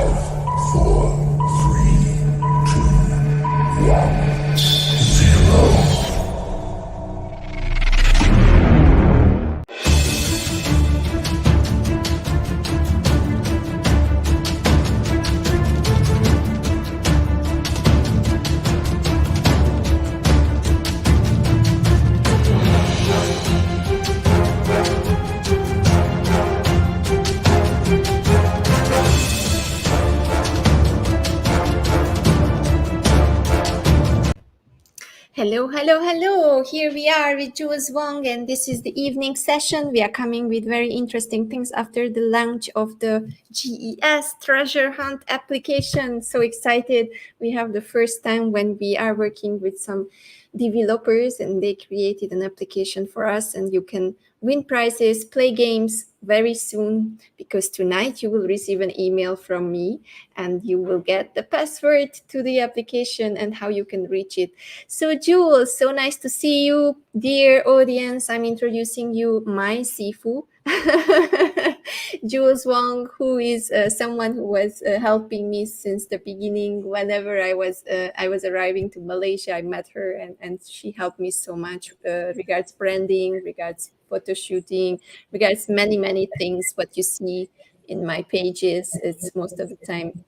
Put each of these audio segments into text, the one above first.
5, 4, 3, 2, 1, 0. Hello, hello, hello. Here we are with Julez Wong, and this is the evening session. We are coming with very interesting things after the launch of the GES Treasure Hunt application. So excited. We have the first time when we are working with some developers and they created an application for us, and you can win prizes, play games very soon, because tonight you will receive an email from me and you will get the password to the application and how you can reach it. So Julez, so nice to see you, dear audience. I'm introducing you my Sifu, Julez Wong, who is someone who was helping me since the beginning. Whenever I was arriving to Malaysia, I met her, and she helped me so much regards branding, regards photo shooting, regards many things. What you see in my pages, it's most of the time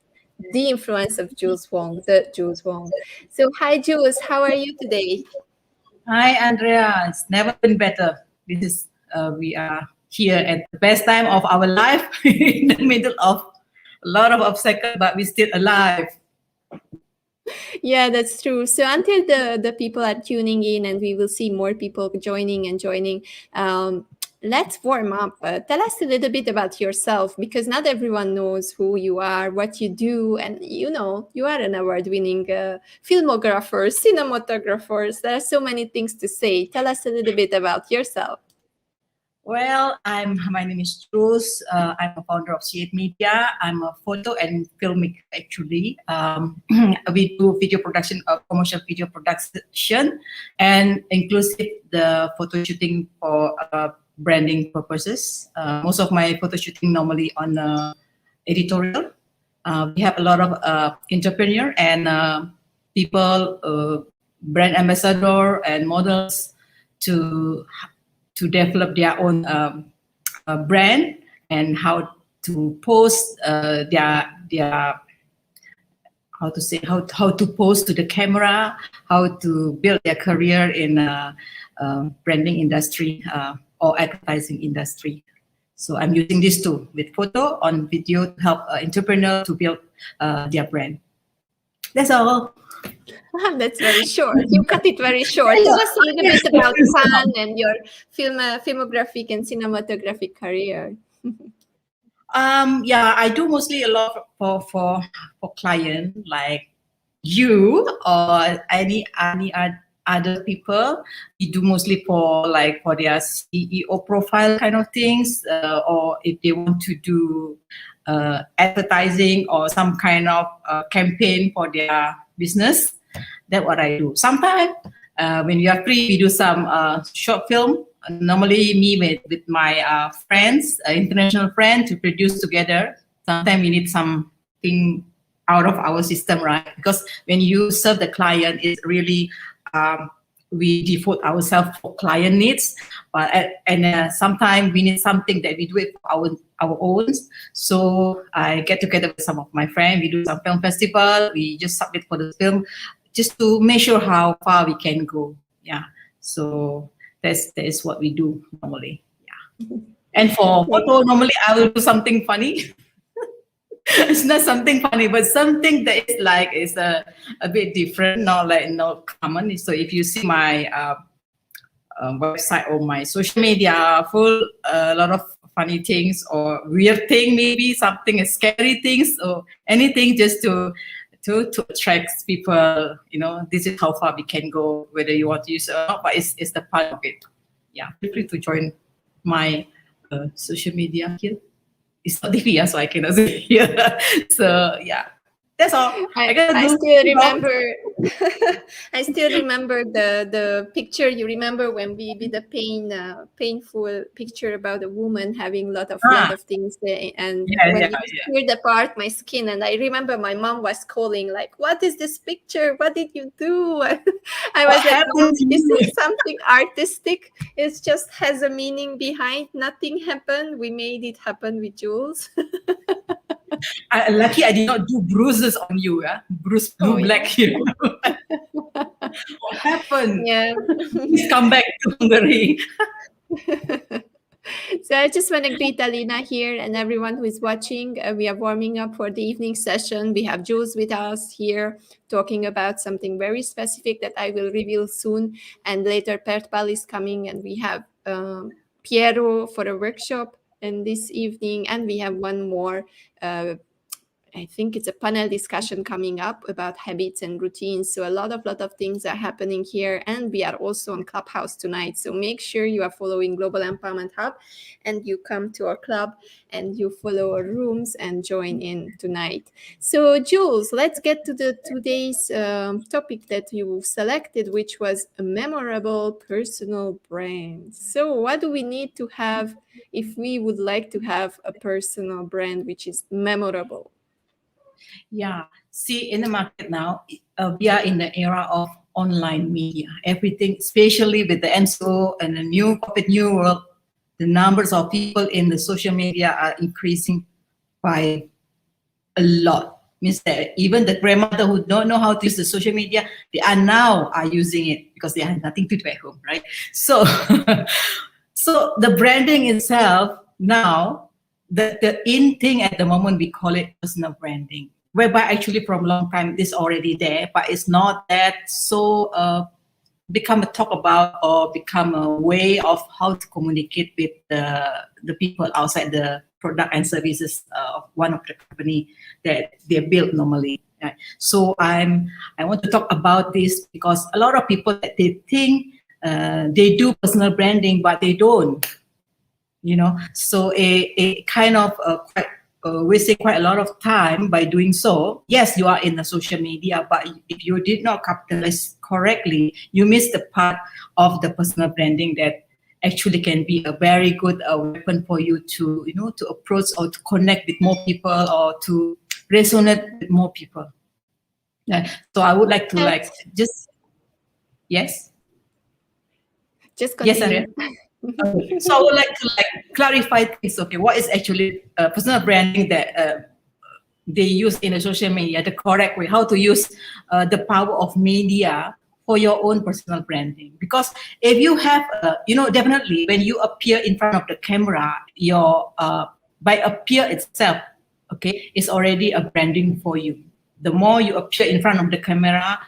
the influence of Julez Wong, the Julez Wong. So hi Julez, how are you today? Hi Andrea, it's never been better. This is we are here at the best time of our life in the middle of a lot of obstacles, but we're still alive. Yeah, that's true. So until the people are tuning in and we will see more people joining, let's warm up. Tell us a little bit about yourself, because not everyone knows who you are, what you do, and you are an award-winning filmographer, cinematographer. There are so many things to say. Tell us a little bit about yourself. Well, my name is Julez. I'm a founder of C8 Media. I'm a photo and filmmaker actually. We do video production, commercial video production, and inclusive the photo shooting for branding purposes. Most of my photo shooting normally on editorial. We have a lot of entrepreneur and people, brand ambassador and models to develop their own brand and how to post their how to post to the camera, how to build their career in branding industry or advertising industry. So I'm using this too with photo on video to help entrepreneurs to build their brand. That's all. That's very short. You cut it very short. Tell us a little bit about fun and your filmographic and cinematographic career. Yeah, I do mostly a lot for client like you or any other people. We do mostly for their CEO profile kind of things, or if they want to do advertising or some kind of campaign for their business. That's what I do. Sometimes when we are free, we do some short film. Normally me with my friends, international friends, to produce together. Sometimes we need something out of our system, right? Because when you serve the client, it's really we devote ourselves for client needs, but sometimes we need something that we do it for our own. So I get together with some of my friends. We do some film festival. We just submit for the film, just to measure how far we can go. Yeah. So that is what we do normally. Yeah. And for photo, normally I will do something funny. It's not something funny, but something that is a bit different, not common. So if you see my website or my social media, full a lot of funny things or weird thing, maybe something scary things or anything, just to attract people. This is how far we can go, whether you want to use it or not, but it's the part of it. Yeah, feel free to join my social media here. It's not TV, so I cannot say here. So yeah, That's all. I still remember. I still remember the picture. You remember when we did a painful picture about a woman having lot of things there, and when it teared apart my skin. And I remember my mom was calling like, "What is this picture? What did you do?" I was like, "Mom, this is something artistic. It just has a meaning behind. Nothing happened. We made it happen with Julez." Lucky I did not do bruises on you, bruise blue black here. What happened? Yeah. Please come back to Hungary. So I just want to greet Alina here and everyone who is watching. We are warming up for the evening session. We have Julez with us here talking about something very specific that I will reveal soon. And later Perthpal is coming, and we have Piero for a workshop and this evening. And we have one more I think it's a panel discussion coming up about habits and routines. So a lot of things are happening here, and we are also on Clubhouse tonight. So make sure you are following Global Empowerment Hub and you come to our club and you follow our rooms and join in tonight. So Julez, let's get to the today's topic that you selected, which was a memorable personal brand. So what do we need to have if we would like to have a personal brand which is memorable? Yeah, see, in the market now, we are in the era of online media. Everything, especially with the NSO and the new corporate new world, the numbers of people in the social media are increasing by a lot. Means that even the grandmother who don't know how to use the social media, they are now using it because they have nothing to do at home, right? So, so the branding itself now, the in thing at the moment, we call it personal branding, whereby actually from a long time it's already there, but it's not that so become a talk about or become a way of how to communicate with the people outside the product and services of one of the company that they build normally. Right? So I want to talk about this because a lot of people that they think they do personal branding, but they don't. You know, so a kind of quite wasting quite a lot of time by doing so. Yes, you are in the social media, but if you did not capitalize correctly, you miss the part of the personal branding that actually can be a very good weapon for you to, you know, to approach or to connect with more people or to resonate with more people. Yeah. So I would like to just continue. Yes, okay. So I would like to clarify things. Okay, what is actually personal branding that they use in the social media, the correct way, how to use the power of media for your own personal branding. Because if you have, you know, definitely when you appear in front of the camera, your by appear itself, okay, is already a branding for you. The more you appear in front of the camera,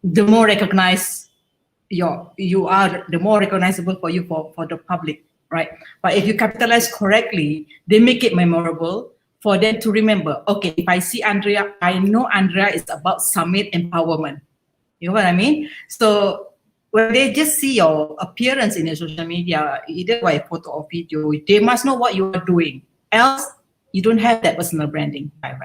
the more recognized you are, the more recognizable for you for the public, right? But if you capitalize correctly, they make it memorable for them to remember. Okay, if I see Andrea, I know Andrea is about summit empowerment. You know what I mean? So when they just see your appearance in your social media, either by photo or video, they must know what you are doing. Else, you don't have that personal branding, right?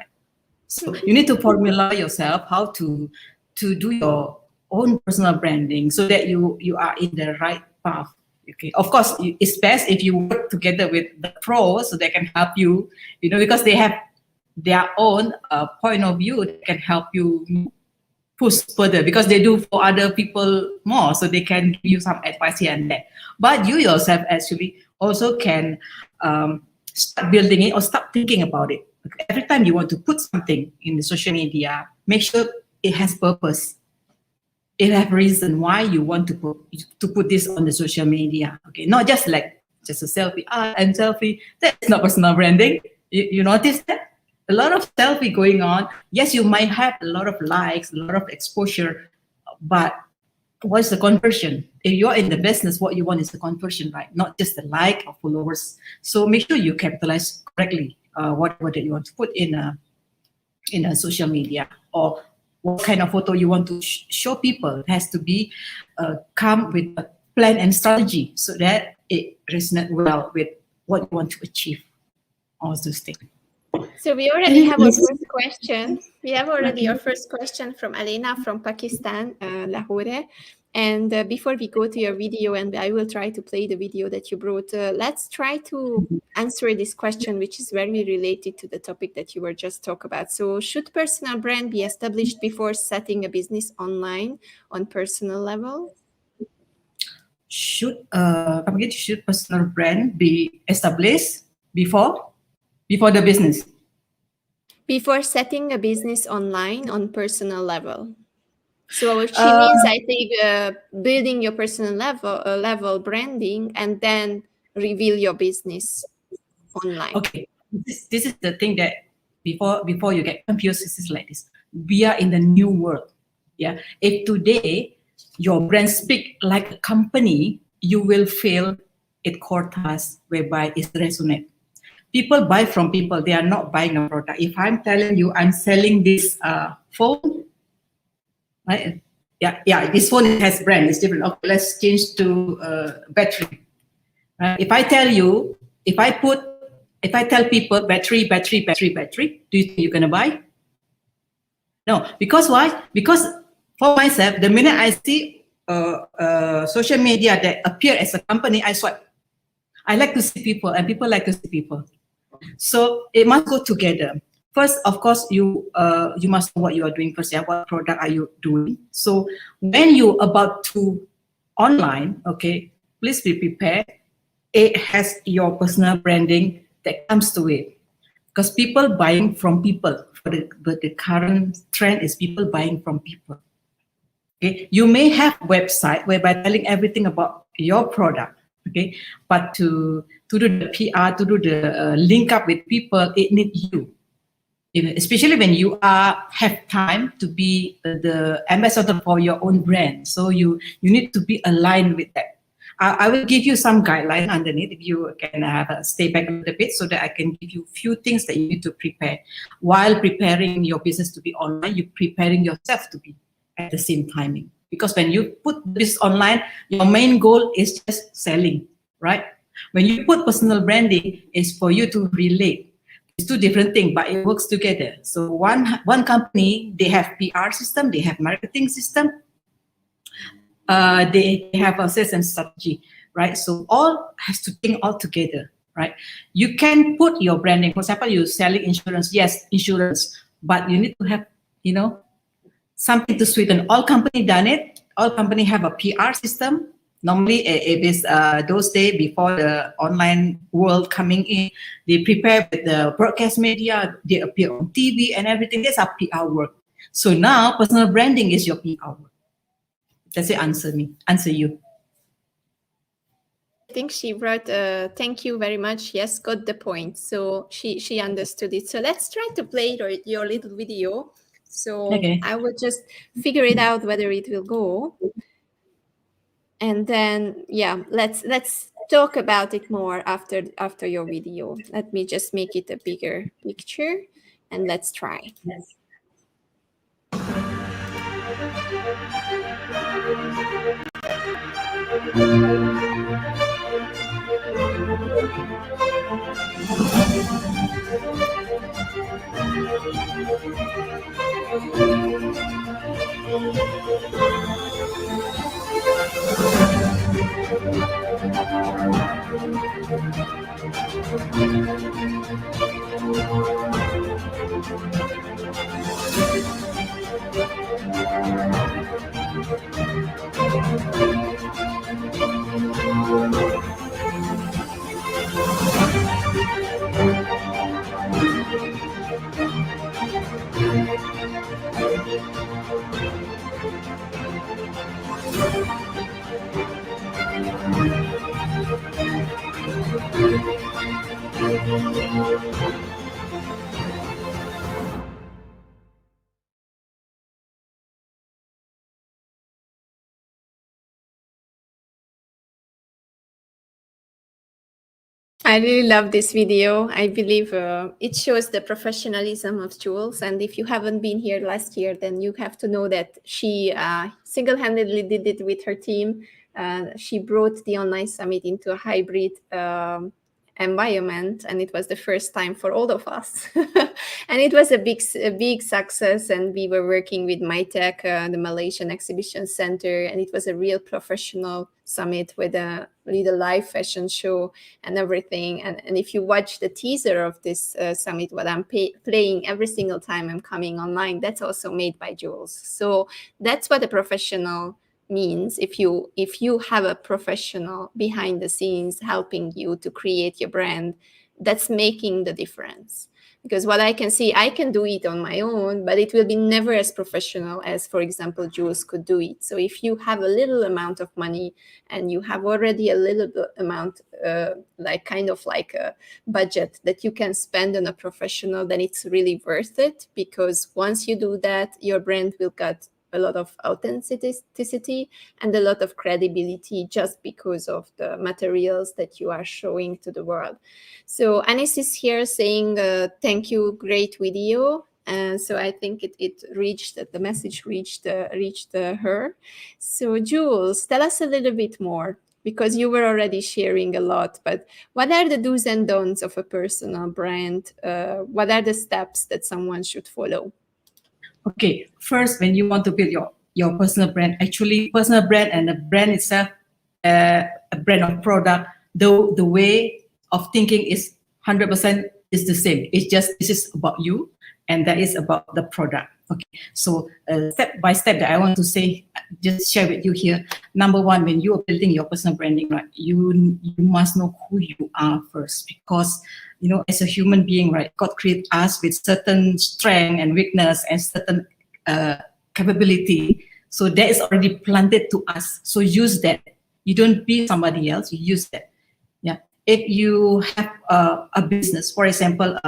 So you need to formula yourself how to do your own personal branding so that you are in the right path. Okay, of course, it's best if you work together with the pros so they can help you, you know, because they have their own point of view that can help you push further because they do for other people more, so they can give you some advice here and there. But you yourself actually also can start building it or start thinking about it. Every time you want to put something in the social media, make sure it has purpose. It has reason why you want to put this on the social media. Okay, not just like just a selfie. And selfie. That's not personal branding. You notice that? A lot of selfie going on. Yes, you might have a lot of likes, a lot of exposure, but what's the conversion? If you're in the business, what you want is the conversion, right? Not just the like or followers. So make sure you capitalize correctly whatever that you want to put in a social media, or what kind of photo you want to show people. It has to be come with a plan and strategy so that it resonates well with what you want to achieve. All those things. So we already have our first question. We have already our first question from Alena from Pakistan, Lahore. And before we go to your video, and I will try to play the video that you brought, let's try to answer this question, which is very related to the topic that you were just talking about. So should personal brand be established before setting a business online on personal level? Should personal brand be established before the business? Before setting a business online on personal level. So she means, I think, building your personal level branding and then reveal your business online. Okay, this is the thing that before you get confused, this is like this. We are in the new world. Yeah. If today your brand speak like a company, you will fail at quotas whereby it resonates. People buy from people. They are not buying a product. If I'm telling you I'm selling this phone, right? Yeah, this phone has brand. It's different. Okay, let's change to battery. Right? If I tell people battery, do you think you're gonna buy? No, because why? Because for myself, the minute I see social media that appear as a company, I swipe. I like to see people, and people like to see people. So it must go together. First, of course, you must know what you are doing first. Yeah, what product are you doing? So when you're about to online, okay, please be prepared. It has your personal branding that comes to it, because people buying from people. But the current trend is people buying from people. Okay, you may have a website whereby telling everything about your product. Okay, but to do the PR, to do the link up with people, it needs you. Especially when you have time to be the ambassador for your own brand. So you need to be aligned with that. I will give you some guidelines underneath if you can stay back a little bit so that I can give you a few things that you need to prepare. While preparing your business to be online, you're preparing yourself to be at the same timing. Because when you put this online, your main goal is just selling, right? When you put personal branding, it's for you to relate. It's two different things, but it works together. So one company, they have PR system, they have marketing system, they have a sales and strategy, right? So all has to think all together, right? You can put your branding. For example, you're selling insurance. Yes, insurance, but you need to have, something to sweeten. All company done it. All company have a PR system. Normally, it is those days before the online world coming in. They prepare with the broadcast media. They appear on TV and everything. That's a PR work. So now, personal branding is your PR work. Does it answer you? I think she wrote, thank you very much. Yes, got the point. So she understood it. So let's try to play your little video. So Okay. I will just figure it out whether it will go. And then, yeah, let's talk about it more after your video. Let me just make it a bigger picture and let's try. Yes. I really love this video. I believe it shows the professionalism of Julez. And if you haven't been here last year, then you have to know that she single-handedly did it with her team. She brought the online summit into a hybrid environment, and it was the first time for all of us. And it was a big success, and we were working with MyTech, the Malaysian Exhibition Center, and it was a real professional summit with a live fashion show and everything. And if you watch the teaser of this summit, what I'm playing every single time I'm coming online, that's also made by Julez. So that's what a professional means. If you have a professional behind the scenes helping you to create your brand, that's making the difference. Because what I can see, I can do it on my own, but it will be never as professional as, for example, Julez could do it. So if you have a little amount of money and you have already a little bit amount, like a budget that you can spend on a professional, then it's really worth it. Because once you do that, your brand will get a lot of authenticity and a lot of credibility just because of the materials that you are showing to the world. So Anis is here saying, thank you, great video. So I think it reached, the message reached her. So Julez, tell us a little bit more, because you were already sharing a lot, but what are the do's and don'ts of a personal brand? What are the steps that someone should follow? Okay, first, when you want to build your personal brand, actually personal brand and the brand itself, a brand of product, though the way of thinking is 100% is the same. It's just, this is about you and that is about the product. Okay, so step by step that I want to say, just share with you here. Number one, when you are building your personal branding, right, you must know who you are first, because as a human being, right, God created us with certain strength and weakness and certain capability. So that is already planted to us. So use that. You don't be somebody else. You use that. Yeah. If you have a business, for example,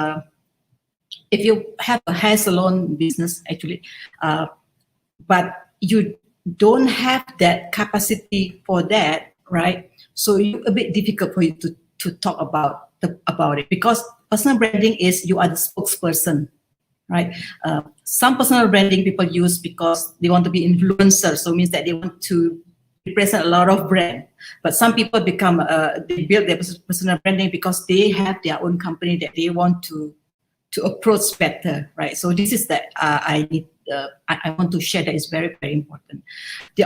if you have a hair salon business, actually, but you don't have that capacity for that, right? So it's a bit difficult for you to talk about it, because personal branding is you are the spokesperson, right? Some personal branding people use because they want to be influencers, so it means that they want to represent a lot of brand. But some people become they build their personal branding because they have their own company that they want to approach better, right? So this is that I want to share that is very, very important. The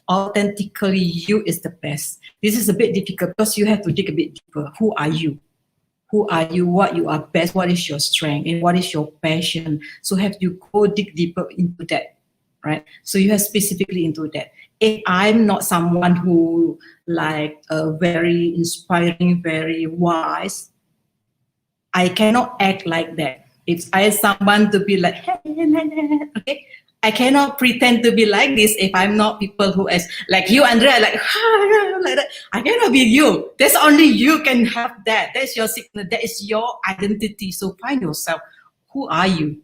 authentically you is the best. This is a bit difficult because you have to dig a bit deeper. Who are you? Who are you? What you are best? What is your strength? And what is your passion? So have you go dig deeper into that, right? So you have specifically into that. If I'm not someone who very inspiring, very wise, I cannot act like that. If I someone to be like, hey, okay, I cannot pretend to be like this if I'm not people who is like you, Andrea, like that. I cannot be you. That's only you can have that. That's your signal. That is your identity. So find yourself. Who are you?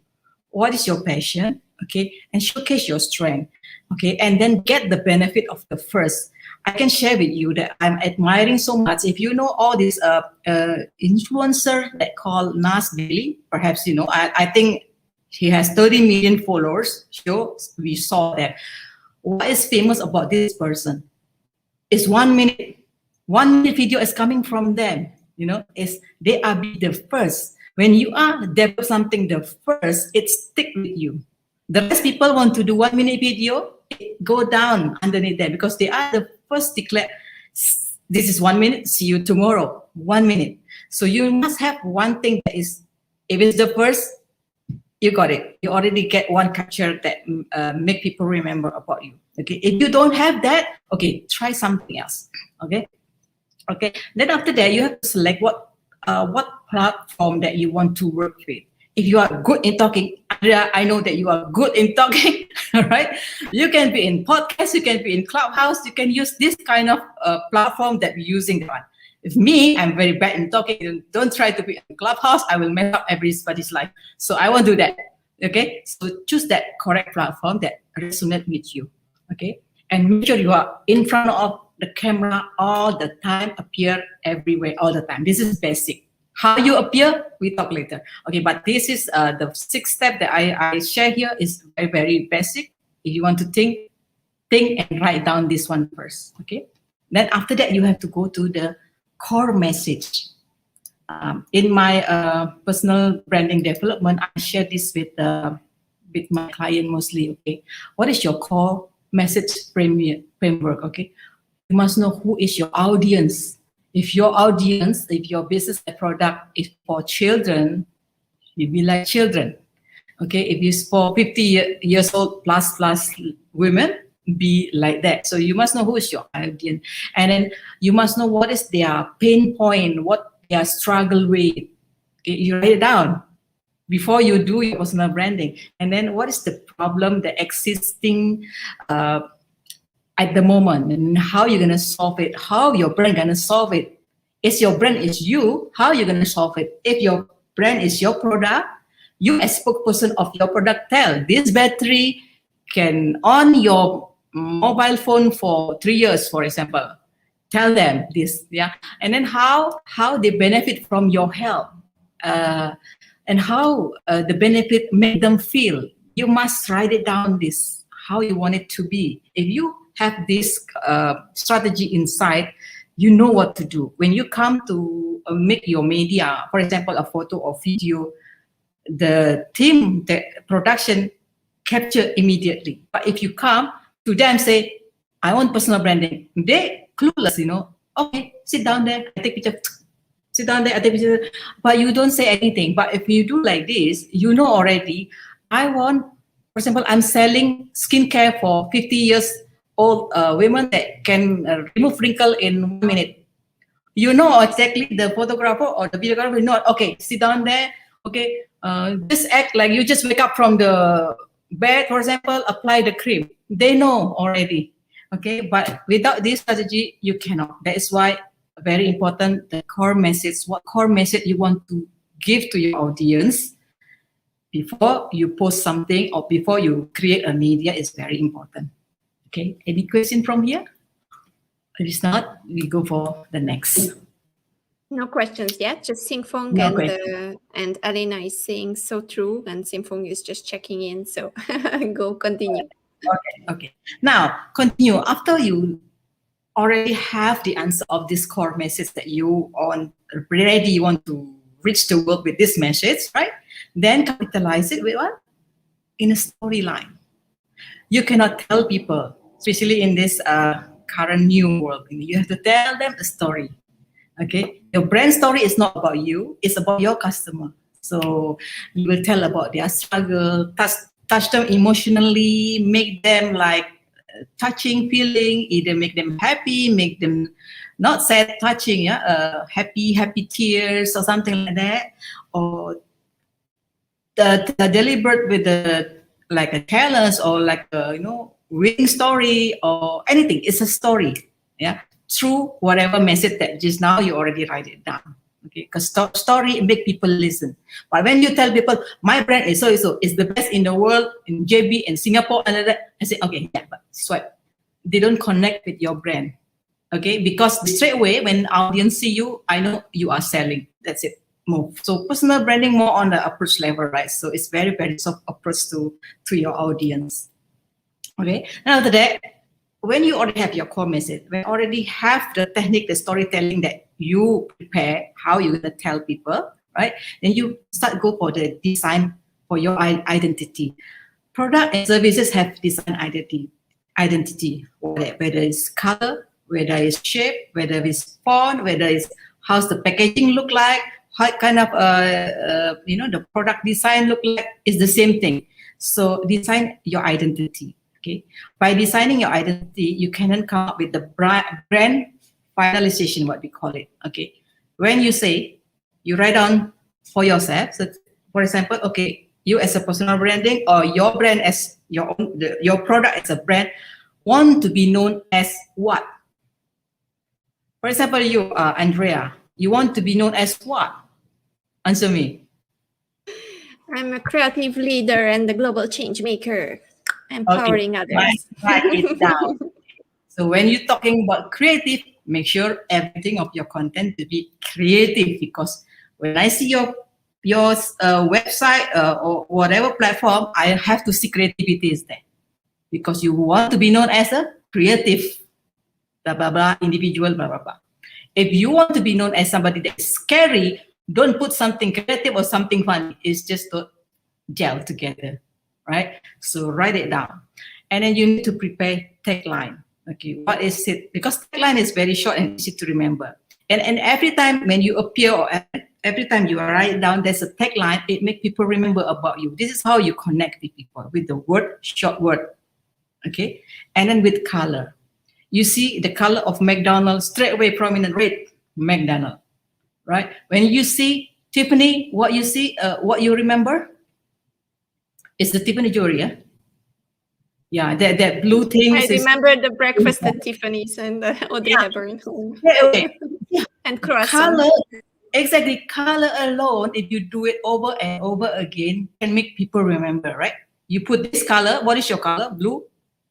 What is your passion? Okay, and showcase your strength. Okay, and then get the benefit of the first. I can share with you that I'm admiring so much. If you know all these influencer that call Nas Daily, perhaps you know. I think he has 30 million followers. So we saw that. What is famous about this person? It's 1 minute. 1 minute video is coming from them. They are the first. When you are develop something the first, it stick with you. The rest people want to do 1 minute video, go down underneath that because they are the first declare, this is 1 minute, see you tomorrow, 1 minute. So you must have one thing that is, if it's the first, you got it. You already get one capture that make people remember about you. Okay. If you don't have that, okay, try something else. Okay. Okay. Then after that, you have to select what platform that you want to work with. If you are good in talking, Andrea, I know that you are good in talking, right? You can be in podcast, you can be in Clubhouse, you can use this kind of platform that we're using. If me, I'm very bad in talking, don't try to be in Clubhouse, I will mess up everybody's life. So I won't do that, okay? So choose that correct platform that resonates with you, okay? And make sure you are in front of the camera all the time, appear everywhere all the time. This is basic. How you appear, we talk later. Okay, but this is the 6th step that I share here is very, very basic. If you want to think and write down this one first, okay? Then after that, you have to go to the core message. In my personal branding development, I share this with my client mostly. Okay, what is your core message framework? Okay, you must know who is your audience. If your audience, if your business product is for children, you be like children. Okay, if it's for 50 years old plus women, be like that. So you must know who is your audience, and then you must know what is their pain point, what their struggle with. Okay, you write it down before you do your personal branding, and then what is the problem that existing at the moment, and how you're gonna solve it, how your brand gonna solve it. If your brand is you, how you're gonna solve it. If your brand is your product, you as spokesperson of your product tell this battery can on your mobile phone for 3 years, for example. Tell them this, yeah, and then how they benefit from your help, and how the benefit make them feel. You must write it down. This how you want it to be. If you have this strategy inside, you know what to do. When you come to make your media, for example, a photo or video, the team, the production capture immediately. But if you come to them, say, I want personal branding, they clueless, okay, sit down there, I take picture, sit down there, I take picture, but you don't say anything. But if you do like this, you know already, I want, for example, I'm selling skincare for 50 years old women that can remove wrinkle in 1 minute. You know exactly the photographer or the videographer will know, okay, sit down there, okay, just act like you just wake up from the bed, for example, apply the cream. They know already, okay? But without this strategy, you cannot. That is why very important, the core message, what core message you want to give to your audience before you post something or before you create a media is very important. Okay, any question from here? If it's not, we go for the next. No questions yet, just Singfong and Alena is saying so true, and Singfong is just checking in, so go continue. Okay. Now, continue. After you already have the answer of this core message that you want to reach the world with this message, right? Then capitalize it with what? In a storyline. You cannot tell people, especially in this current new world, you have to tell them a story. Okay, your brand story is not about you; it's about your customer. So you will tell about their struggle, touch them emotionally, make them like touching feeling, either make them happy, make them not sad, touching, happy tears or something like that, or the deliberate with the like a challenge or like a winning story or anything. It's a story, yeah. Through whatever message that just now you already write it down, okay? Because story make people listen. But when you tell people my brand is so it's the best in the world in JB in Singapore and that, I say okay, yeah, but swipe. They don't connect with your brand, okay? Because straight away when audience see you, I know you are selling. That's it. Move. So personal branding more on the approach level, right? So it's very soft approach to your audience. Okay. Now after that, when you already have your core message, when you already have the technique, the storytelling that you prepare, how you're gonna tell people, right? Then you start go for the design for your identity. Product and services have design identity, whether it's color, whether it's shape, whether it's font, whether it's how's the packaging look like, how kind of the product design look like, is the same thing. So design your identity. Okay, by designing your identity, you can then come up with the brand finalization, what we call it. Okay, when you say you write down for yourself. So, for example, okay, you as a personal branding or your brand as your own, your product as a brand want to be known as what? For example, you, Andrea, you want to be known as what? Answer me. I'm a creative leader and the global change maker, empowering others. Write it down. So when you're talking about creative, make sure everything of your content to be creative, because when I see your website or whatever platform, I have to see creativity is there, because you want to be known as a creative, blah blah blah, individual, blah blah blah. If you want to be known as somebody that is scary, Don't put something creative or something funny. It's just to gel together, right? So write it down. And then you need to prepare tagline. Okay, what is it? Because tagline is very short and easy to remember. And every time when you appear or every time you write down, there's a tagline, it makes people remember about you. This is how you connect with people, with the word, short word. Okay, and then with color. You see the color of McDonald's, straight away prominent red, McDonald's, right? When you see Tiffany, what you see, what you remember is the Tiffany jewelry, yeah? Yeah, that blue thing. I remember the breakfast at Tiffany's and Audrey Hepburn. And croissant. Color, exactly. Color alone, if you do it over and over again, can make people remember, right? You put this color. What is your color? Blue.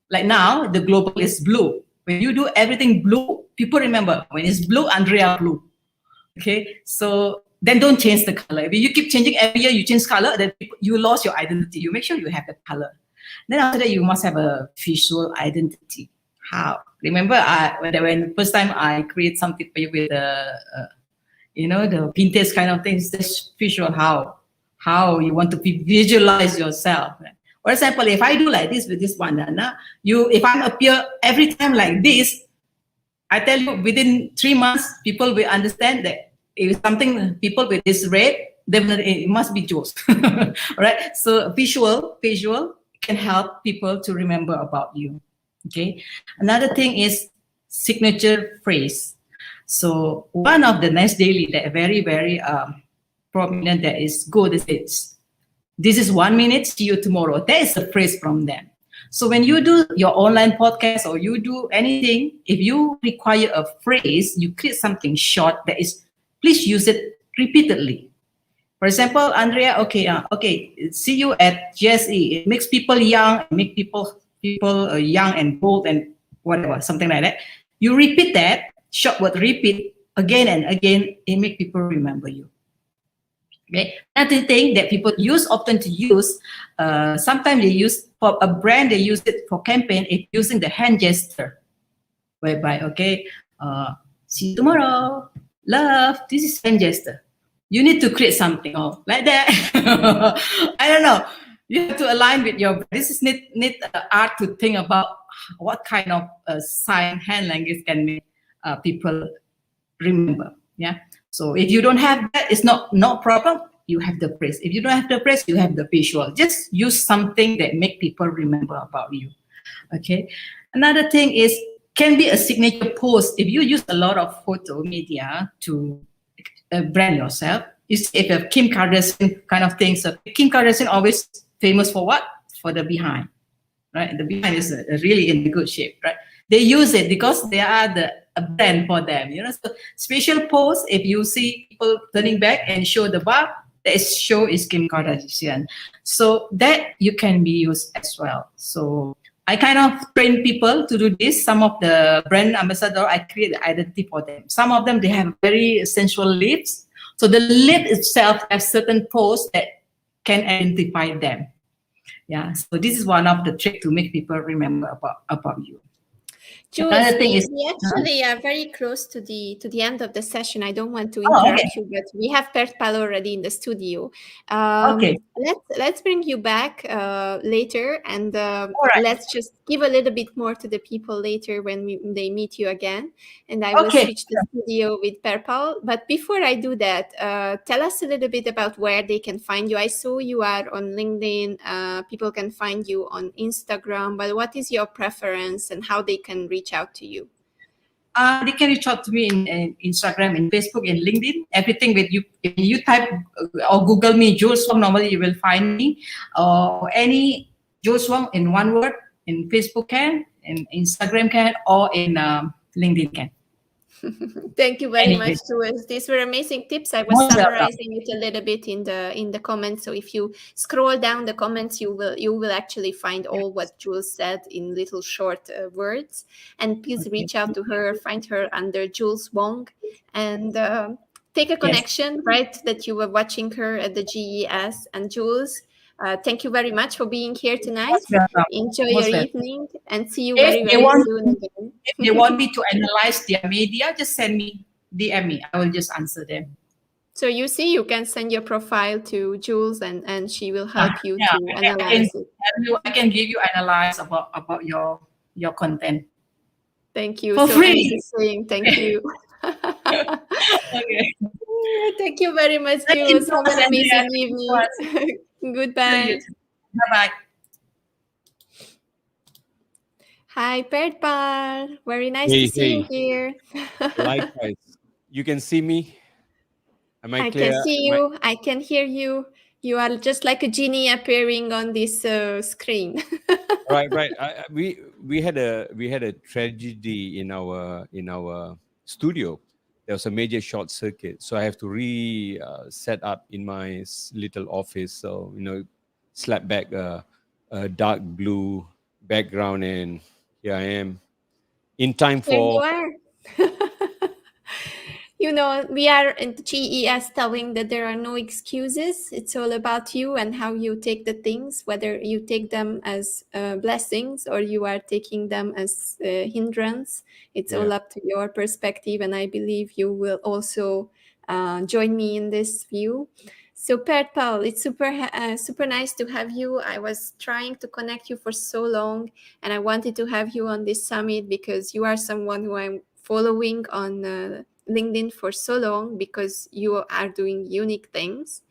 Like now, the global is blue. When you do everything blue, people remember. When it's blue, Andrea blue. Okay, so then don't change the color. If you keep changing every year, you change color, then you lost your identity. You make sure you have the color. Then after that, you must have a visual identity. How? Remember, when the first time I create something for you with the Pinterest kind of things, this visual how you want to visualize yourself. For example, if I do like this with this bandana, if I appear every time like this, I tell you within 3 months, people will understand that if something people with this red, definitely it must be Jules. Right? So visual can help people to remember about you. Okay. Another thing is signature phrase. So one of the next daily that very, very prominent that is good is this is 1 minute, see you tomorrow. That is a phrase from them. So when you do your online podcast or you do anything, if you require a phrase, you create something short that is, please use it repeatedly. For example, Andrea, okay, see you at GSE. It makes people young, make people young and bold and whatever, something like that. You repeat that, short word repeat again and again, it makes people remember you. Okay. Another thing that people often use, sometimes they use for a brand, they use it for campaign, it's using the hand gesture, whereby, okay, see you tomorrow, love, this is hand gesture. You need to create something like that. I don't know. You have to align with this is need art to think about what kind of sign hand language can make people remember. Yeah. So if you don't have that, it's no problem. You have the phrase. If you don't have the phrase, you have the visual. Just use something that make people remember about you. Okay. Another thing is can be a signature post. If you use a lot of photo media to brand yourself, if you have Kim Kardashian kind of thing. So Kim Kardashian always famous for what? For the behind, right? The behind is really in good shape, right? They use it because they are a brand for them, So special post, if you see people turning back and show the bar, that show is Kim Kardashian. So that you can be used as well. So I kind of train people to do this. Some of the brand ambassador, I create the identity for them. Some of them, they have very sensual lips. So the lip itself has certain pose that can identify them. Yeah. So this is one of the tricks to make people remember about you. Julez, we actually are very close to the end of the session. I don't want to interrupt you, but we have Perthpal already in the studio. Let's bring you back later, and let's just give a little bit more to the people later when they meet you again. And I will switch the studio with Perthpal. But before I do that, tell us a little bit about where they can find you. I saw you are on LinkedIn. People can find you on Instagram. But what is your preference and how they can reach out to you? They can reach out to me in Instagram, in Facebook, in LinkedIn. Everything with you. If you type or Google me, Julez Wong, normally you will find me. Or any Julez Wong in one word, in Facebook can, in Instagram can, or in LinkedIn can. Thank you very much, Julez. These were amazing tips. I was summarizing it a little bit in the comments. So if you scroll down the comments, you will actually find all what Julez said in little short words. And please reach out to her, find her under Julez Wong, and take a connection, right? That you were watching her at the GES. And Julez, thank you very much for being here tonight. Enjoy your evening and see you very soon again. If they want me to analyze their media, just send me, DM me. I will just answer them. So you see, you can send your profile to Jules, and she will help you Yeah, to analyze it. I can give you analyze about your content Thank you. for So free. MC saying thank you. Okay. Thank you very much, Thank you Jules. so Have much, an Andrea. amazing Thank you so evening. much. Goodbye. Bye bye. Hi, Perthpal. Very nice to Hey, see you hey, here. likewise. You can see me? Am I I can clear? see you. I can hear you. You are just like a genie appearing on this screen. Right, right. We had a tragedy in our studio. There was a major short circuit, so I have to set up in my little office. So slap back a dark blue background, and here I am in time Here you for. are. You know, we are in GES telling that there are no excuses. It's all about you and how you take the things, whether you take them as blessings or you are taking them as hindrance. It's all Yeah. up to your perspective. And I believe you will also join me in this view. So, Perthpal, it's super nice to have you. I was trying to connect you for so long, and I wanted to have you on this summit because you are someone who I'm following on LinkedIn for so long because you are doing unique things.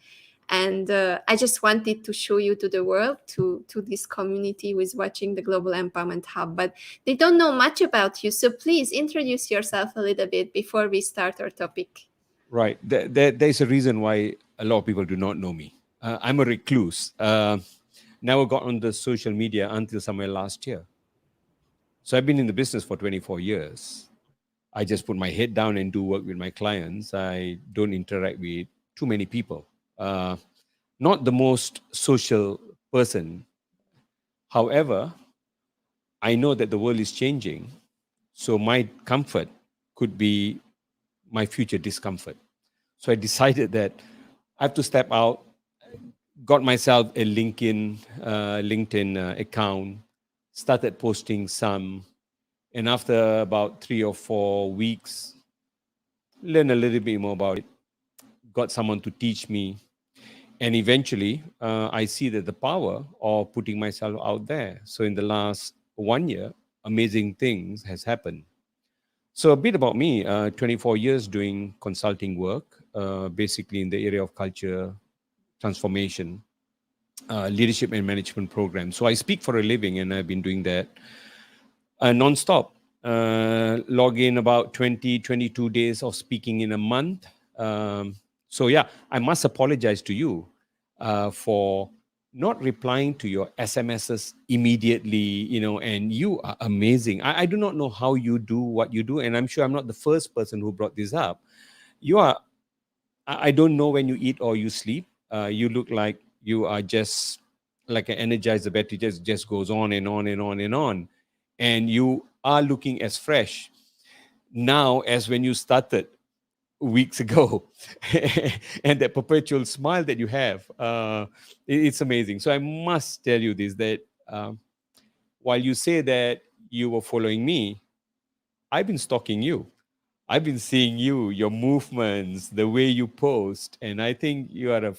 And I just wanted to show you to the world, to this community who is watching the Global Empowerment Hub, but they don't know much about you. So please introduce yourself a little bit before we start our topic. Right. There's a reason why a lot of people do not know me. I'm a recluse. Never got on the social media until somewhere last year. So I've been in the business for 24 years. I just put my head down and do work with my clients. I don't interact with too many people. Not the most social person. However, I know that the world is changing. So my comfort could be my future discomfort. So I decided that I have to step out, got myself a LinkedIn account, started posting some, and after about 3 or 4 weeks, learn a little bit more about it, got someone to teach me, and eventually I see that the power of putting myself out there. So in the last 1 year, amazing things has happened. So a bit about me, 24 years doing consulting work, basically in the area of culture, transformation, leadership and management program. So I speak for a living, and I've been doing that non-stop. Log in about 22 days of speaking in a month. So yeah, I must apologize to you for not replying to your SMSs immediately, and you are amazing. I do not know how you do what you do, and I'm sure I'm not the first person who brought this up. You are, I don't know when you eat or you sleep. You look like you are just like an energizer battery, just goes on and on and on and on. And you are looking as fresh now as when you started weeks ago. And that perpetual smile that you have, it's amazing. So I must tell you this, that while you say that you were following me, I've been stalking you. I've been seeing you, your movements, the way you post, and I think you are a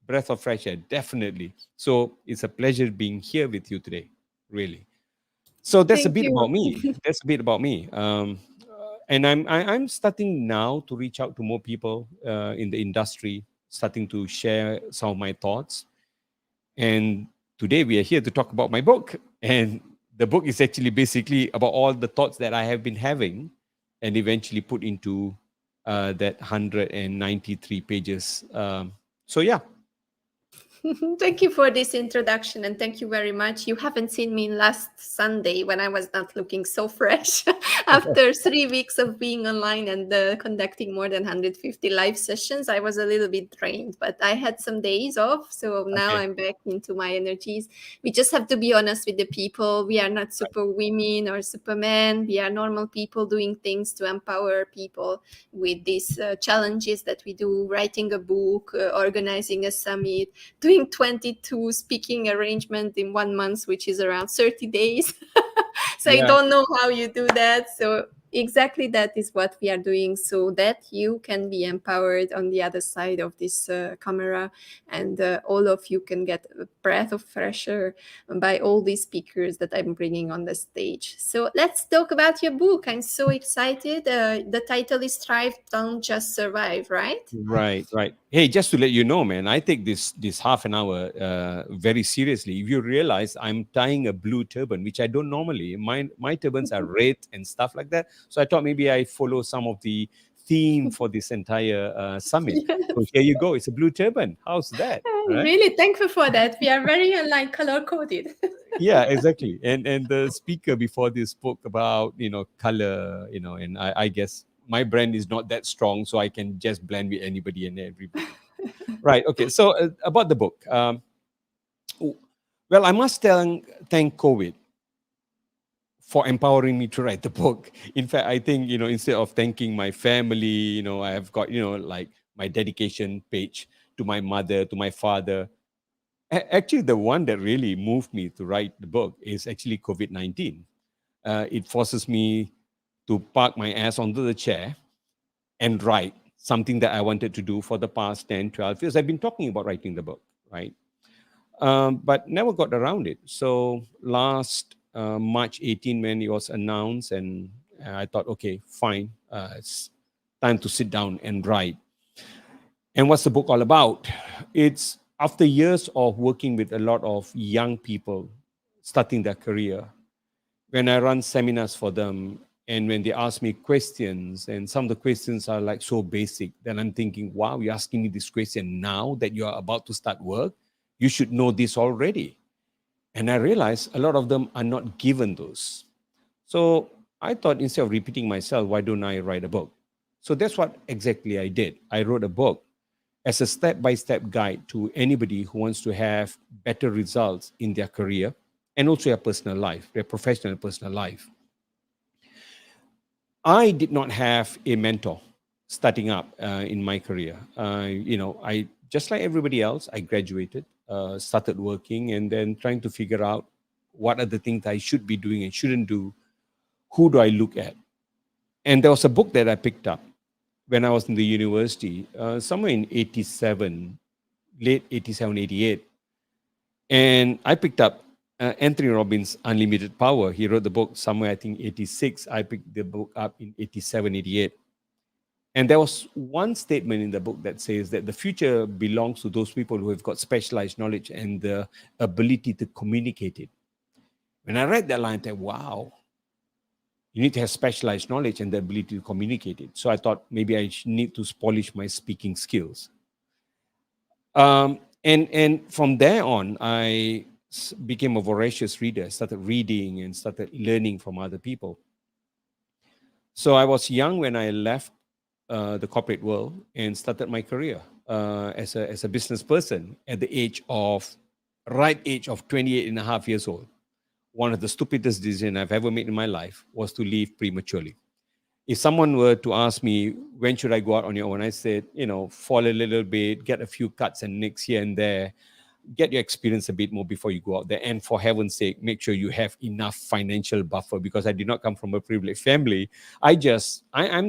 breath of fresh air, definitely. So it's a pleasure being here with you today, really. So that's a Thank bit you. about me. That's a bit about me. And I'm starting now to reach out to more people in the industry, starting to share some of my thoughts. And today we are here to talk about my book. And the book is actually basically about all the thoughts that I have been having and eventually put into that 193 pages. So yeah. Thank you for this introduction, and thank you very much. You haven't seen me last Sunday when I was not looking so fresh after 3 weeks of being online and conducting more than 150 live sessions. I was a little bit drained, but I had some days off, so now Okay. I'm back into my energies. We just have to be honest with the people. We are not super women or supermen. We are normal people doing things to empower people with these challenges that we do, writing a book, organizing a summit, doing 22 speaking arrangement in 1 month, which is around 30 days. So I Yeah. don't know how you do that. So exactly that is what we are doing, so that you can be empowered on the other side of this camera, and all of you can get a breath of fresh air by all these speakers that I'm bringing on the stage. So let's talk about your book. I'm so excited. The title is Thrive, Don't Just Survive, right? Right, right. Hey, just to let you know, man, I take this half an hour very seriously. If you realize, I'm tying a blue turban, which I don't normally. My turbans are red and stuff like that. So I thought maybe I follow some of the theme for this entire summit. Yes. So here you go. It's a blue turban. How's that? I'm Right? really thankful for that. We are very color coded. Yeah, exactly. And the speaker before this spoke about color, and I guess my brand is not that strong, so I can just blend with anybody and everybody. Right. Okay. So about the book, well, I must thank COVID for empowering me to write the book. In fact, I think instead of thanking my family, I have got like my dedication page to my mother, to my father. Actually, the one that really moved me to write the book is actually COVID-19. It forces me to park my ass onto the chair and write something that I wanted to do for the past 10, 12 years. I've been talking about writing the book, right? But never got around it. So last March 18, when it was announced, and I thought, okay, fine, it's time to sit down and write. And what's the book all about? It's after years of working with a lot of young people starting their career, when I run seminars for them, and when they ask me questions, and some of the questions are like so basic, then I'm thinking, wow, you're asking me this question now that you are about to start work? You should know this already. And I realized a lot of them are not given those. So I thought, instead of repeating myself, why don't I write a book? So that's what exactly I did. I wrote a book as a step-by-step guide to anybody who wants to have better results in their career and also their personal life, their professional and personal life. I did not have a mentor starting up in my career. I just like everybody else, I graduated, started working, and then trying to figure out what are the things I should be doing and shouldn't do. Who do I look at? And there was a book that I picked up when I was in the university, somewhere in 87, late 87, 88. And I picked up Anthony Robbins' Unlimited Power. He wrote the book somewhere, I think, 86. I picked the book up in 87, 88. And there was one statement in the book that says that the future belongs to those people who have got specialized knowledge and the ability to communicate it. When I read that line, I thought, wow, you need to have specialized knowledge and the ability to communicate it. So I thought maybe I need to polish my speaking skills. And from there on, I became a voracious reader, started reading and started learning from other people. So I was young when I left the corporate world and started my career as a business person at the right age of 28 and a half years old. One of the stupidest decisions I've ever made in my life was to leave prematurely. If someone were to ask me, when should I go out on your own? I said, fall a little bit, get a few cuts and nicks here and there, get your experience a bit more before you go out there. And for heaven's sake, make sure you have enough financial buffer, because I did not come from a privileged family. I'm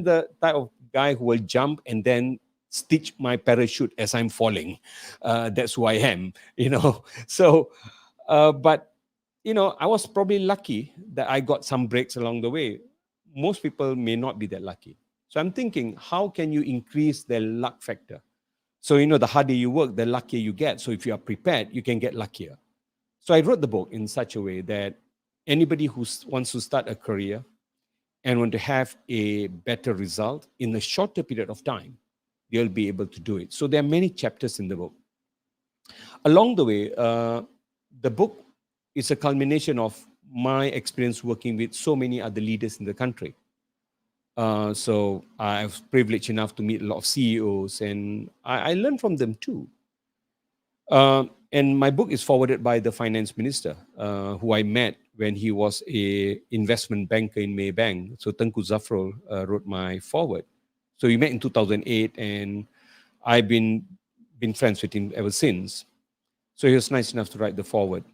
the type of guy who will jump and then stitch my parachute as I'm falling. That's who I am, So, but I was probably lucky that I got some breaks along the way. Most people may not be that lucky. So I'm thinking, how can you increase their luck factor? So, the harder you work, the luckier you get. So if you are prepared, you can get luckier. So I wrote the book in such a way that anybody who wants to start a career and want to have a better result in a shorter period of time, they'll be able to do it. So there are many chapters in the book. Along the way, the book is a culmination of my experience working with so many other leaders in the country. So I was privileged enough to meet a lot of CEOs, and I learned from them too. And my book is forwarded by the finance minister, who I met when he was a investment banker in Maybank. So Tengku Zafrul wrote my forward. So we met in 2008, and I've been friends with him ever since. So he was nice enough to write the forward.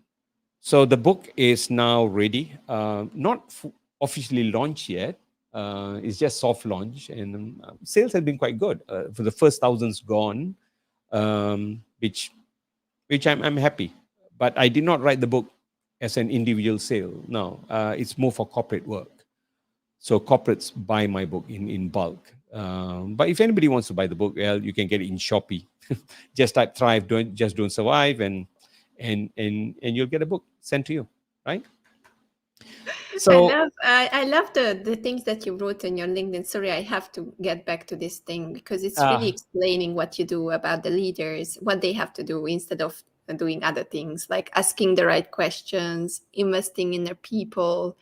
So the book is now ready, not officially launched yet, It's just soft launch, and sales have been quite good. For the first thousands gone, which I'm happy. But I did not write the book as an individual sale. No, it's more for corporate work. So corporates buy my book in bulk. But if anybody wants to buy the book, well, you can get it in Shopee. Just type Thrive, don't survive, and you'll get a book sent to you, right? So I love the things that you wrote on your LinkedIn. Sorry, I have to get back to this thing because it's really explaining what you do about the leaders, what they have to do instead of doing other things, like asking the right questions, investing in their people,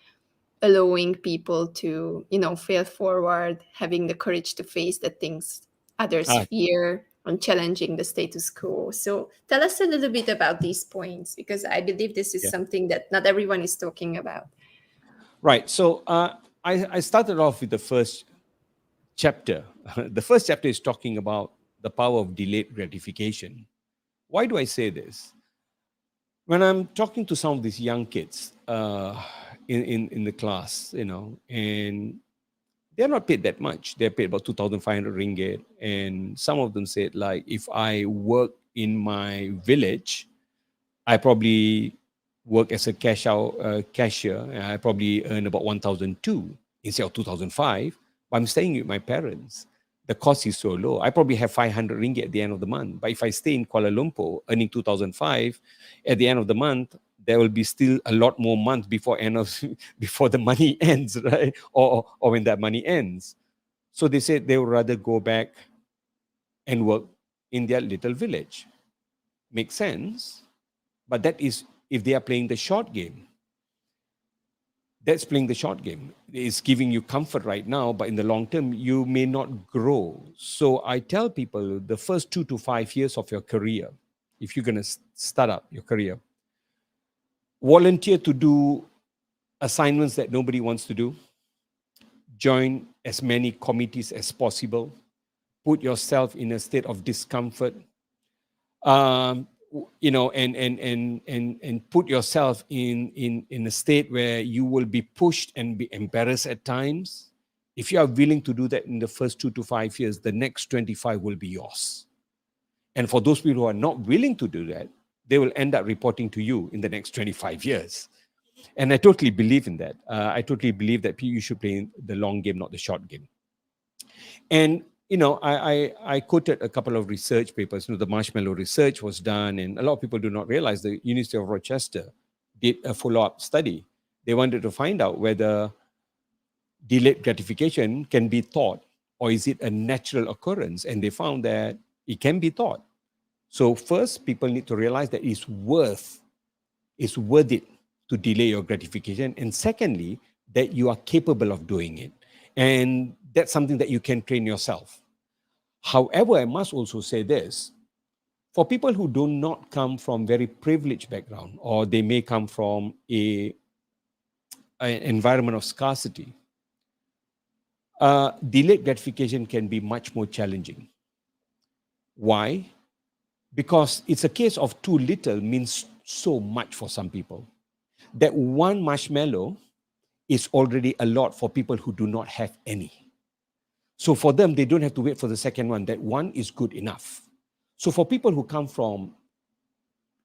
allowing people to, fail forward, having the courage to face the things others fear, and challenging the status quo. So tell us a little bit about these points, because I believe this is something that not everyone is talking about. Right. So I started off with the first chapter. The first chapter is talking about the power of delayed gratification. Why do I say this? When I'm talking to some of these young kids in the class, and they're not paid that much. They're paid about 2,500 ringgit. And some of them said, like, if I work in my village, I probably work as a cashier, and I probably earn about 1,002 instead of 2,005. But I'm staying with my parents. The cost is so low. I probably have 500 ringgit at the end of the month. But if I stay in Kuala Lumpur earning 2,005, at the end of the month, there will be still a lot more months before before the money ends, right? Or when that money ends. So they said they would rather go back and work in their little village. Makes sense. But that is if they are playing the short game. That's playing the short game. It's giving you comfort right now, but in the long term, you may not grow. So I tell people the first 2 to 5 years of your career, if you're going to start up your career, volunteer to do assignments that nobody wants to do. Join as many committees as possible. Put yourself in a state of discomfort. And put yourself in a state where you will be pushed and be embarrassed at times. If you are willing to do that in the first 2 to 5 years, the next 25 will be yours. And for those people who are not willing to do that, they will end up reporting to you in the next 25 years. And I totally believe in that. I totally believe that you should play the long game, not the short game. And I quoted a couple of research papers. The marshmallow research was done, and a lot of people do not realize the University of Rochester did a follow-up study. They wanted to find out whether delayed gratification can be taught, or is it a natural occurrence? And they found that it can be taught. So first, people need to realize that it's worth it to delay your gratification. And secondly, that you are capable of doing it. And that's something that you can train yourself. However, I must also say this. For people who do not come from very privileged background, or they may come from an environment of scarcity, delayed gratification can be much more challenging. Why? Because it's a case of too little means so much for some people. That one marshmallow is already a lot for people who do not have any. So for them, they don't have to wait for the second one. That one is good enough. So for people who come from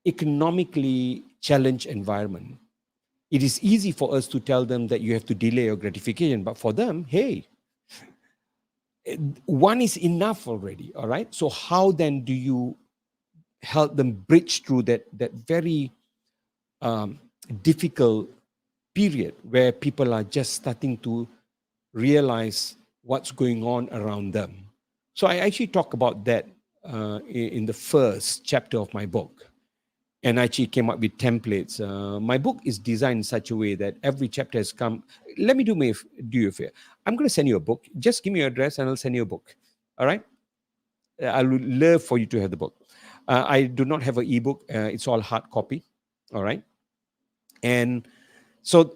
economically challenged environment, it is easy for us to tell them that you have to delay your gratification. But for them, hey, one is enough already, all right? So how then do you help them bridge through that very difficult period where people are just starting to realize what's going on around them? So I actually talk about that in the first chapter of my book, and I actually came up with templates. My book is designed in such a way that every chapter has come. Let me do you a favor. I'm going to send you a book. Just give me your address and I'll send you a book. All right? I would love for you to have the book. I do not have an ebook. It's all hard copy. All right? And so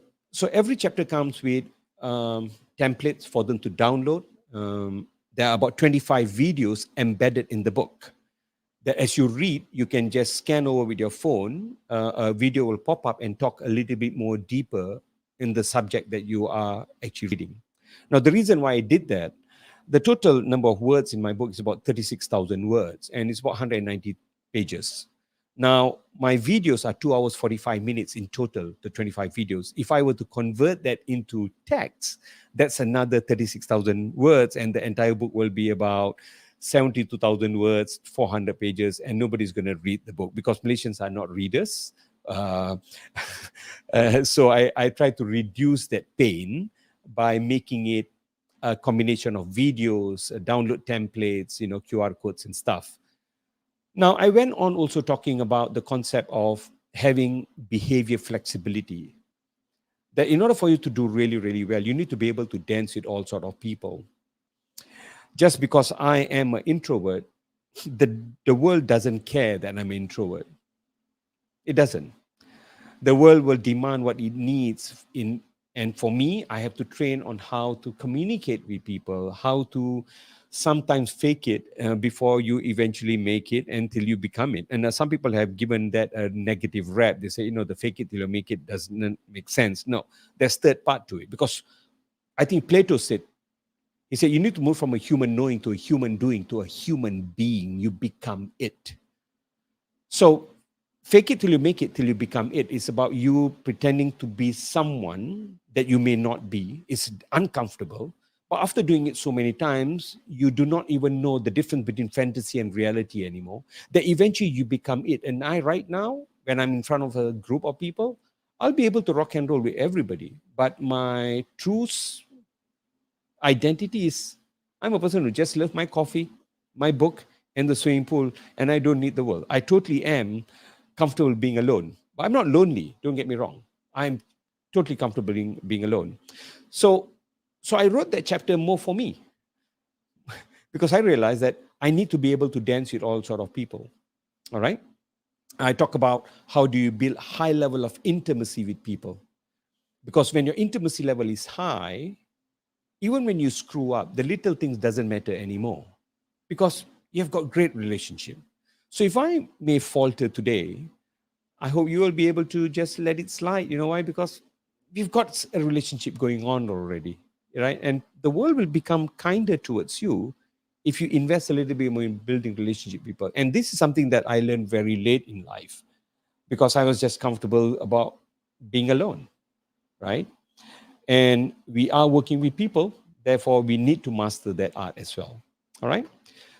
every chapter comes with templates for them to download. There are about 25 videos embedded in the book that as you read, you can just scan over with your phone. A video will pop up and talk a little bit more deeper in the subject that you are actually reading. Now, the reason why I did that, the total number of words in my book is about 36,000 words, and it's about 190 pages. Now, my videos are 2 hours, 45 minutes in total, the 25 videos. If I were to convert that into text, that's another 36,000 words, and the entire book will be about 72,000 words, 400 pages, and nobody's going to read the book because Malaysians are not readers. So I try to reduce that pain by making it a combination of videos, download templates, QR codes and stuff. Now, I went on also talking about the concept of having behavior flexibility. That in order for you to do really, really well, you need to be able to dance with all sort of people. Just because I am an introvert, the world doesn't care that I'm an introvert. It doesn't. The world will demand what it needs and for me, I have to train on how to communicate with people, how to sometimes fake it before you eventually make it until you become it. And some people have given that a negative rap. They say, the fake it till you make it doesn't make sense. No, there's third part to it because I think Plato said, he said, you need to move from a human knowing to a human doing to a human being. You become it. So fake it till you make it till you become it. It's about you pretending to be someone that you may not be. It's uncomfortable. But after doing it so many times, you do not even know the difference between fantasy and reality anymore. That eventually you become it. And right now, when I'm in front of a group of people, I'll be able to rock and roll with everybody. But my true identity is I'm a person who just loves my coffee, my book, and the swimming pool, and I don't need the world. I totally am comfortable being alone. But I'm not lonely, don't get me wrong. I'm totally comfortable being alone. So I wrote that chapter more for me because I realized that I need to be able to dance with all sort of people. All right. I talk about how do you build high level of intimacy with people. Because when your intimacy level is high, even when you screw up, the little things doesn't matter anymore because you've got great relationship. So if I may falter today, I hope you will be able to just let it slide. You know why? Because we've got a relationship going on already, right? And the world will become kinder towards you if you invest a little bit more in building relationship with people. And this is something that I learned very late in life because I was just comfortable about being alone, right? And we are working with people, therefore we need to master that art as well. All right.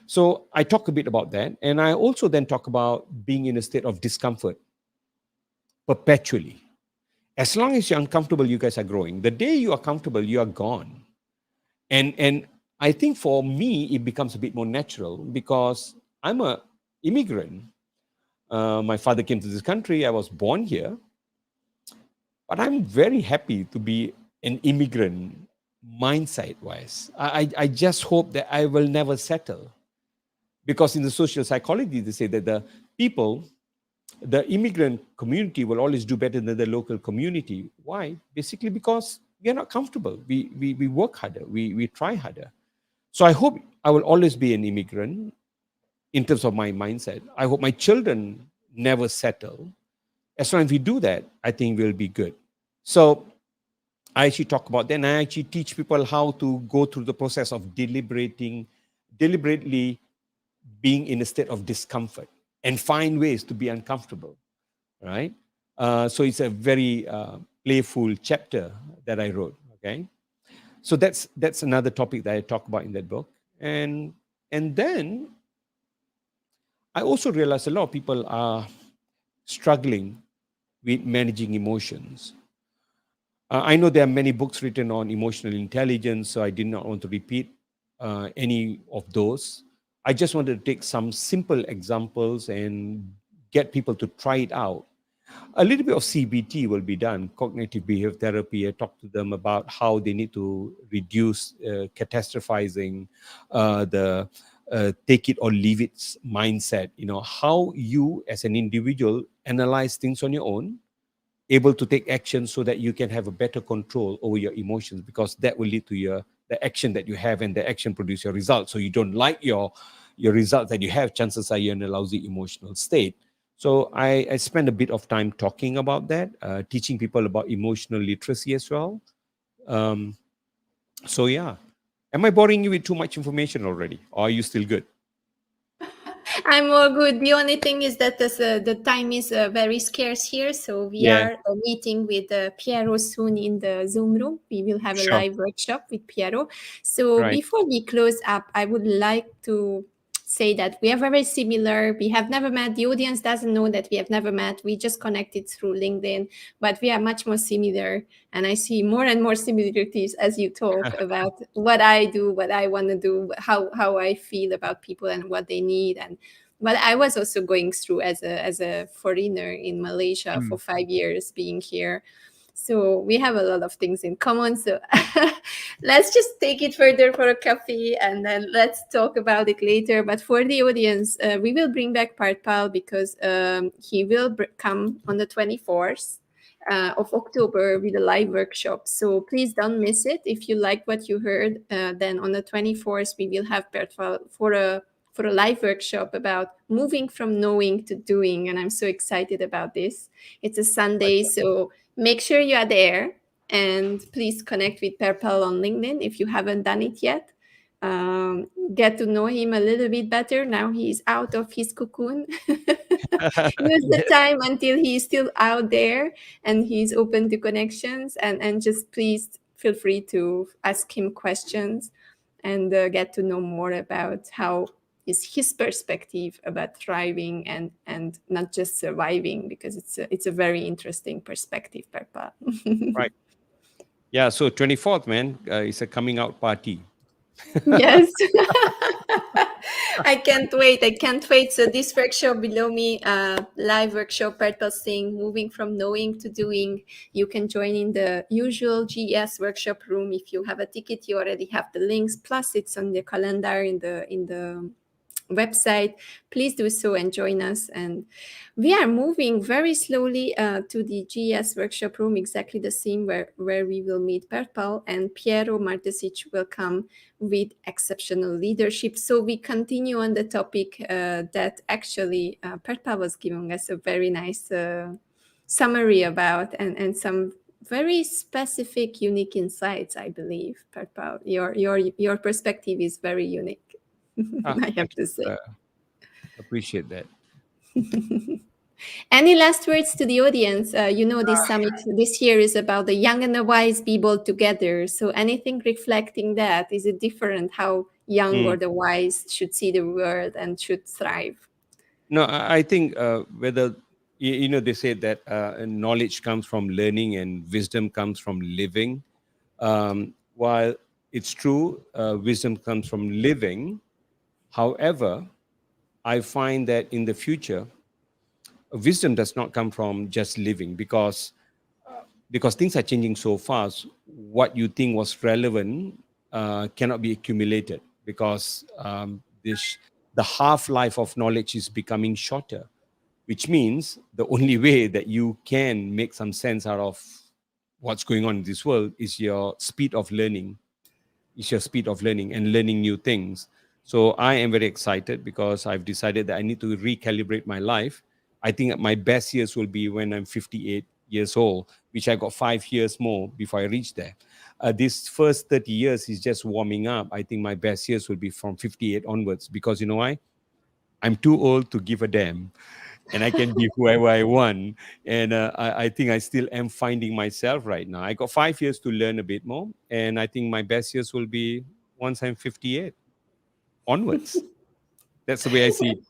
So I talk a bit about that. And I also then talk about being in a state of discomfort perpetually. As long as you're uncomfortable, you guys are growing. The day you are comfortable, you are gone. And I think for me, it becomes a bit more natural because I'm an immigrant. My father came to this country. I was born here. But I'm very happy to be an immigrant mindset-wise. I just hope that I will never settle. Because in the social psychology, they say that the immigrant community will always do better than the local community. Why? Basically because we are not comfortable. We work harder. We try harder. So I hope I will always be an immigrant in terms of my mindset. I hope my children never settle. As long as we do that, I think we'll be good. So I actually talk about that, and I actually teach people how to go through the process of deliberately being in a state of discomfort and find ways to be uncomfortable, right? So it's a very playful chapter that I wrote, okay? So that's another topic that I talk about in that book. And then I also realized a lot of people are struggling with managing emotions. I know there are many books written on emotional intelligence, so I did not want to repeat any of those. I just wanted to take some simple examples and get people to try it out. A little bit of CBT will be done, cognitive behavior therapy. I talk to them about how they need to reduce catastrophizing, the take it or leave it mindset. How you as an individual analyze things on your own, able to take action so that you can have a better control over your emotions, because that will lead to the action that you have, and the action produce your results. So you don't like your results that you have, chances are you're in a lousy emotional state. So I spend a bit of time talking about that, teaching people about emotional literacy as well. So yeah, am I boring you with too much information already, or are you still good? I'm all good. The only thing is that the time is very scarce here. So we Yeah. are meeting with Piero soon in the Zoom room. We will have a Sure. live workshop with Piero. So Right. before we close up, I would like to say that we are very similar. We have never met. The audience doesn't know that we have never met. We just connected through LinkedIn, but we are much more similar. And I see more and more similarities as you talk about what I do, what I want to do, how I feel about people and what they need. And but I was also going through as a foreigner in Malaysia for 5 years being here. So we have a lot of things in common. So let's just take it further for a coffee and then let's talk about it later. But for the audience, we will bring back Perthpal because he will come on the 24th of October with a live workshop. So please don't miss it. If you like what you heard, then on the 24th, we will have Perthpal for a live workshop about moving from knowing to doing. And I'm so excited about this. It's a Sunday, so make sure you are there. And please connect with Perthpal on LinkedIn if you haven't done it yet. Get to know him a little bit better. Now he's out of his cocoon. Use the time until he's still out there and he's open to connections. And just please feel free to ask him questions and get to know more about how is his perspective about thriving and not just surviving, because it's a very interesting perspective, Perthpal. Right. Yeah. So 24th, man, it's a coming out party. Yes. I can't wait. I can't wait. So this workshop below me, live workshop, Perthpal Singh, moving from knowing to doing. You can join in the usual GES workshop room. If you have a ticket, you already have the links. Plus, it's on the calendar in the website. Please do so and join us. And we are moving very slowly to the GES workshop room, exactly the same where we will meet Perthpal, and Piero Martesic will come with exceptional leadership. So we continue on the topic that actually Perthpal was giving us a very nice summary about and some very specific, unique insights, I believe. Perthpal, your perspective is very unique. I have to say. Appreciate that. Any last words to the audience? This summit this year is about the young and the wise be bold together. So anything reflecting that? Is it different how young or the wise should see the world and should thrive? No, I think whether they say that knowledge comes from learning and wisdom comes from living. While it's true, wisdom comes from living. However, I find that in the future, wisdom does not come from just living because things are changing so fast. What you think was relevant cannot be accumulated because the half-life of knowledge is becoming shorter, which means the only way that you can make some sense out of what's going on in this world is your speed of learning, and learning new things. So I am very excited because I've decided that I need to recalibrate my life. I think my best years will be when I'm 58 years old, which I got 5 years more before I reach there. This first 30 years is just warming up. I think my best years will be from 58 onwards because you know why? I'm too old to give a damn and I can be whoever I want. And I think I still am finding myself right now. I got 5 years to learn a bit more. And I think my best years will be once I'm 58 onwards. That's the way I see it.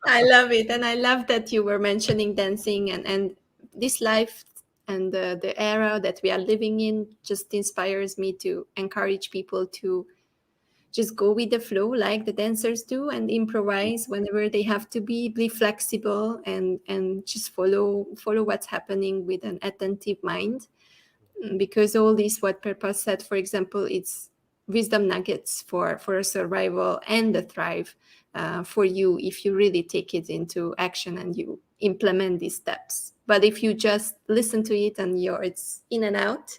I love it. And I love that you were mentioning dancing and this life and the era that we are living in just inspires me to encourage people to just go with the flow like the dancers do and improvise whenever they have to be flexible and just follow what's happening with an attentive mind. Because all this what Perthpal said, for example, it's wisdom nuggets for a survival and a thrive for you if you really take it into action and you implement these steps. But if you just listen to it and it's in and out,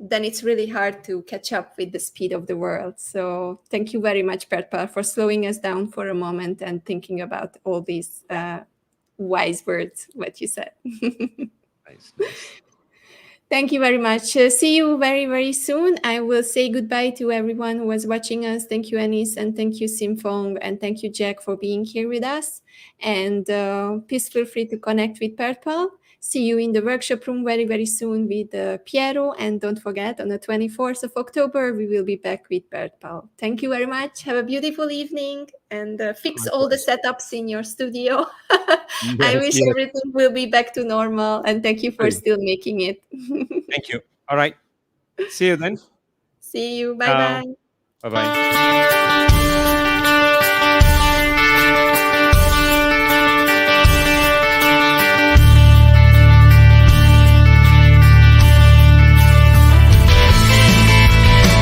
then it's really hard to catch up with the speed of the world. So thank you very much, Perthpal, for slowing us down for a moment and thinking about all these wise words, what you said. Nice. Thank you very much. See you very, very soon. I will say goodbye to everyone who was watching us. Thank you, Anis, and thank you, Simfong, and thank you, Jack, for being here with us. And please feel free to connect with Perthpal. See you in the workshop room very, very soon with Piero. And don't forget, on the 24th of October, we will be back with Perthpal. Thank you very much. Have a beautiful evening, and fix all the setups in your studio. I Yes, wish yes. everything will be back to normal, and thank you for Great. still making it. Thank you. All right. See you then. See you. Ciao. Bye-bye. Bye-bye.